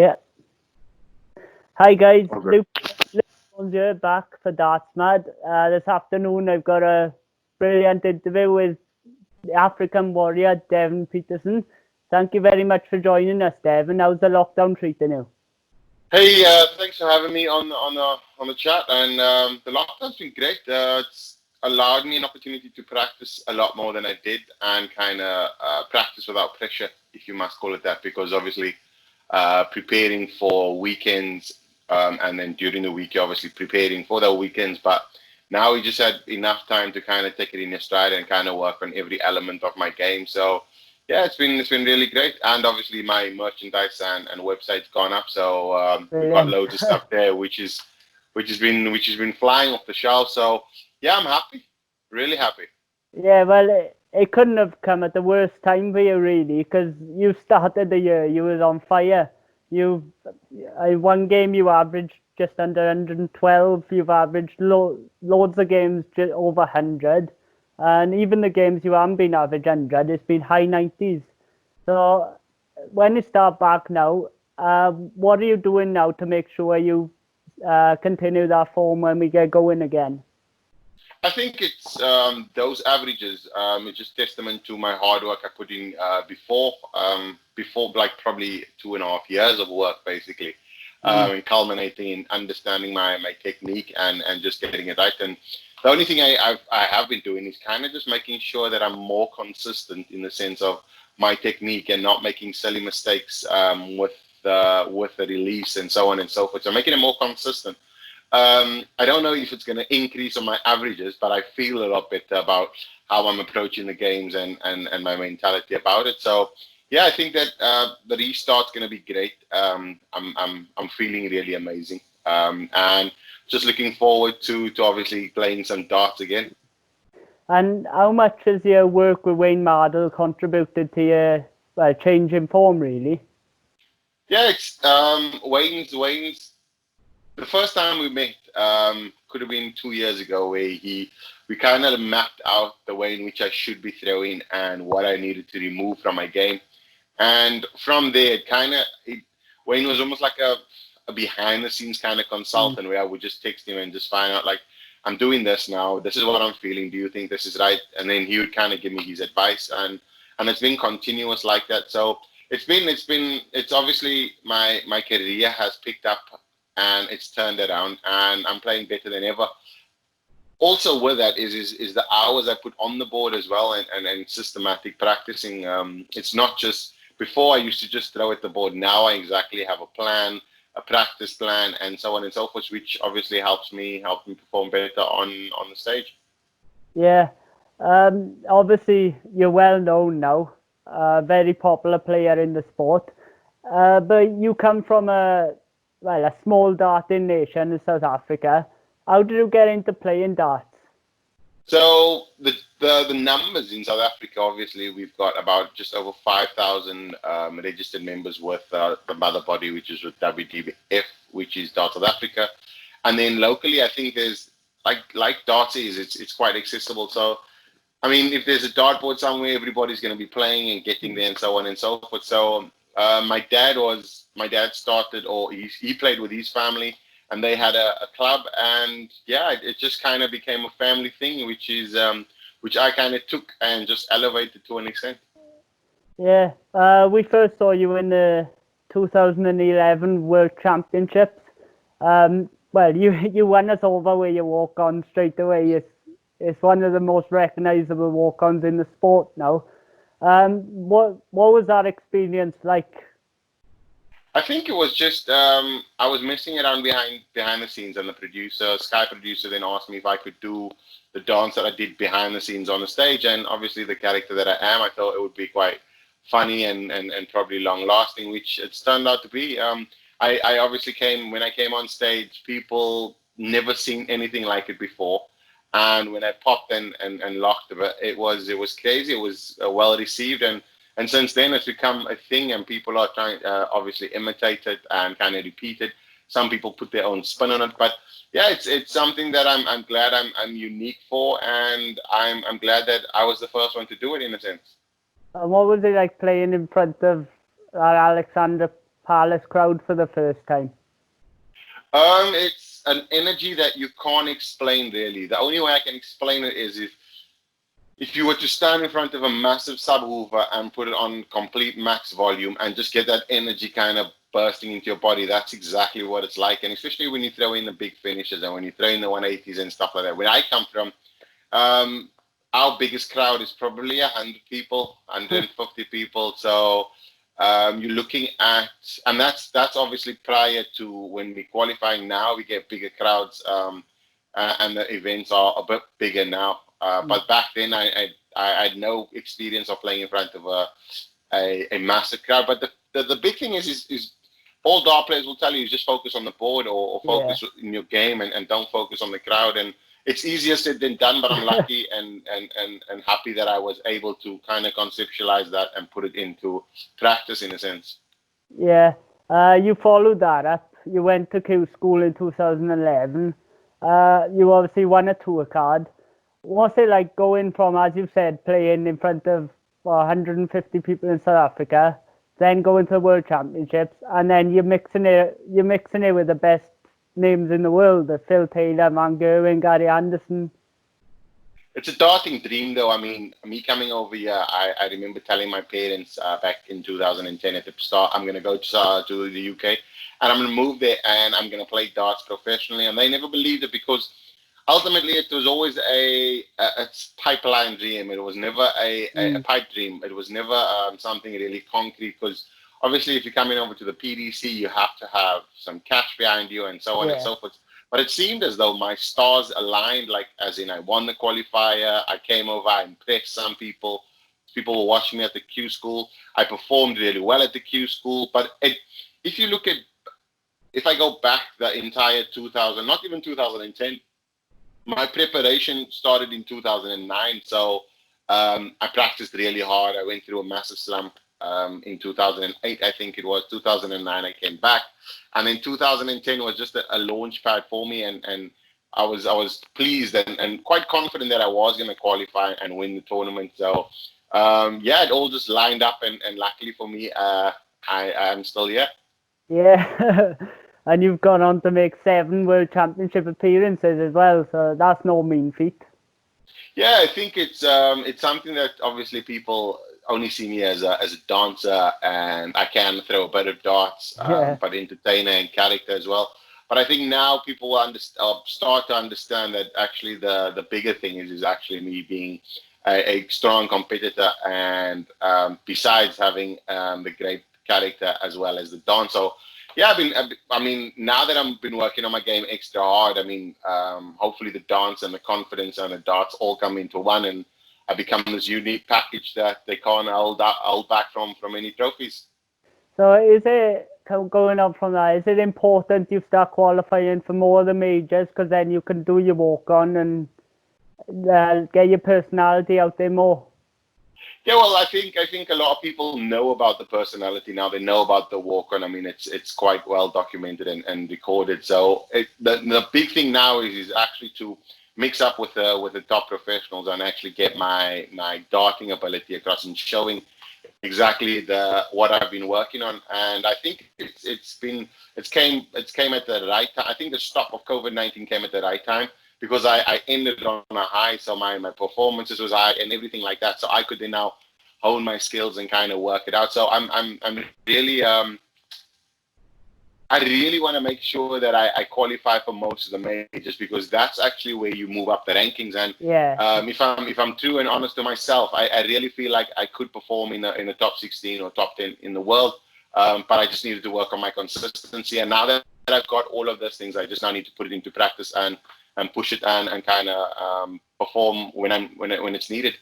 Yeah. Hi guys, Okay. Luke Jones here back for Darts Mad. This afternoon I've got a brilliant interview with the African warrior Devon Peterson. Thank you very much for joining us, Devon. How's the lockdown treating you? Hey, thanks for having me on the chat. And the lockdown's been great. It's allowed me an opportunity to practice a lot more than I did, and kind of practice without pressure, if you must call it that. Because obviously, preparing for weekends, and then during the week, you're obviously preparing for the weekends. But now we just had enough time to kind of take it in your stride and kind of work on every element of my game. So yeah, it's been really great, and obviously my merchandise and website's gone up, so we've got Brilliant. loads of stuff there, which has been flying off the shelf. So yeah, I'm happy, really happy. Yeah, well, it couldn't have come at the worst time for you, really, because you started the year, you was on fire. You, one game you averaged just under 112. You've averaged loads of games just over 100, and even the games you haven't been average 100, it's been high 90s. So when you start back now, what are you doing now to make sure you continue that form when we get going again? I think it's those averages. It's just testament to my hard work I put in before like probably 2.5 years of work, basically, Mm. and culminating in understanding my technique and just getting it right. And the only thing I have been doing is kind of just making sure that I'm more consistent in the sense of my technique and not making silly mistakes with the release and so on and so forth. So making it more consistent. I don't know if it's going to increase on my averages, but I feel a lot better about how I'm approaching the games and my mentality about it. So yeah, I think that the restart's going to be great. I'm feeling really amazing, and just looking forward to obviously playing some darts again. And how much has your work with Wayne Mardle contributed to your change in form, really? Yeah, it's Wayne's. The first time we met could have been 2 years ago, where we kind of mapped out the way in which I should be throwing and what I needed to remove from my game. And from there, Wayne was almost like a behind the scenes kind of Mm. consultant, where I would just text him and just find out, like, I'm doing this now. This is what I'm feeling. Do you think this is right? And then he would kind of give me his advice, and it's been continuous like that. So it's obviously my career has picked up and it's turned around, and I'm playing better than ever. Also with that is the hours I put on the board as well, and systematic practicing. It's not just before I used to just throw at the board. Now I exactly have a plan, a practice plan, and so on and so forth, which obviously help me perform better on the stage. Yeah. Obviously, you're well known now, a very popular player in the sport. But you come from a small darting nation in South Africa. How did you get into playing darts? So the numbers in South Africa, obviously, we've got about just over 5,000 registered members with the mother body, which is with WDF, which is Dart South Africa, and then locally, I think there's like darts is it's quite accessible. So I mean, if there's a dartboard somewhere, everybody's going to be playing and getting there, and so on and so forth. So my dad started, or he played with his family, and they had a club, and yeah, it just kind of became a family thing, which I kind of took and just elevated to an extent. Yeah. We first saw you in the 2011 World Championships. Well, you won us over with your walk on straight away. It's one of the most recognisable walk ons in the sport now. What was that experience like? I think it was just I was messing around behind the scenes, and the producer, Sky producer, then asked me if I could do the dance that I did behind the scenes on the stage. And obviously, the character that I am, I thought it would be quite funny and probably long lasting, which it's turned out to be. I obviously when I came on stage, people never seen anything like it before. And when I popped and locked it was crazy. It was well received, and since then, it's become a thing, and people are trying obviously imitate it and kind of repeat it. Some people put their own spin on it, but yeah, it's something that I'm glad I'm unique for, and I'm glad that I was the first one to do it in a sense. And what was it like playing in front of Alexander Palace crowd for the first time? It's an energy that you can't explain really. The only way I can explain it is if you were to stand in front of a massive subwoofer and put it on complete max volume and just get that energy kind of bursting into your body, that's exactly what it's like. And especially when you throw in the big finishes and when you throw in the 180s and stuff like that. Where I come from, our biggest crowd is probably 100 people, 150 people. So you're looking at, and that's obviously prior to when we're qualifying now, we get bigger crowds, and the events are a bit bigger now. But back then, I had no experience of playing in front of a massive crowd. But the big thing is all dart players will tell you just focus on the board or focus in your game and don't focus on the crowd. And it's easier said than done, but I'm lucky and happy that I was able to kind of conceptualize that and put it into practice in a sense. Yeah, you followed that up. You went to Q School in 2011. You obviously won a tour card. What's it like going from, as you said, playing in front of 150 people in South Africa, then going to the World Championships, and then you're mixing it with the best names in the world, the Phil Taylor, Van Gerwen, Gary Anderson. It's a daunting dream, though. I mean, me coming over here, I remember telling my parents back in 2010 at the start, I'm going to go to the UK, and I'm going to move there, and I'm going to play darts professionally. And they never believed it because ultimately it was always a pipeline dream. It was never a pipe dream. It was never something really concrete because obviously if you're coming over to the PDC, you have to have some cash behind you and so on and so forth. But it seemed as though my stars aligned, like as in I won the qualifier, I came over, I impressed some people. People were watching me at the Q School. I performed really well at the Q School. But if I go back the entire 2000, not even 2010, my preparation started in 2009. So I practiced really hard. I went through a massive slump. In 2008, I think it was 2009, I came back, and then 2010 was just a launch pad for me, and I was pleased and quite confident that I was going to qualify and win the tournament. So it all just lined up, and luckily for me, I'm still here. Yeah, and you've gone on to make 7 World Championship appearances as well, so that's no mean feat. Yeah, I think it's something that obviously people only see me as a dancer, and I can throw a bit of darts, but entertainer and character as well. But I think now people will start to understand that actually the bigger thing is actually me being a strong competitor, and besides having the great character as well as the dance. So yeah, I mean, now that I've been working on my game extra hard, I mean, hopefully the dance and the confidence and the darts all come into one, and I become this unique package that they can't hold back from any trophies. So is it, going on from that, is it important you start qualifying for more of the majors because then you can do your walk on and get your personality out there more? Yeah, well, I think a lot of people know about the personality now. They know about the walk on. I mean, it's quite well documented and recorded. So the big thing now is actually to mix up with the top professionals and actually get my darting ability across and showing exactly what I've been working on. And I think it came at the right time. I think the stop of COVID-19 came at the right time because I ended on a high, so my performances was high and everything like that. So I could then now hone my skills and kind of work it out. So I'm really I really want to make sure that I qualify for most of the majors because that's actually where you move up the rankings. And if I'm true and honest to myself, I really feel like I could perform in the top 16 or top 10 in the world, but I just needed to work on my consistency. And now that I've got all of those things, I just now need to put it into practice and push it and kind of perform when it's needed.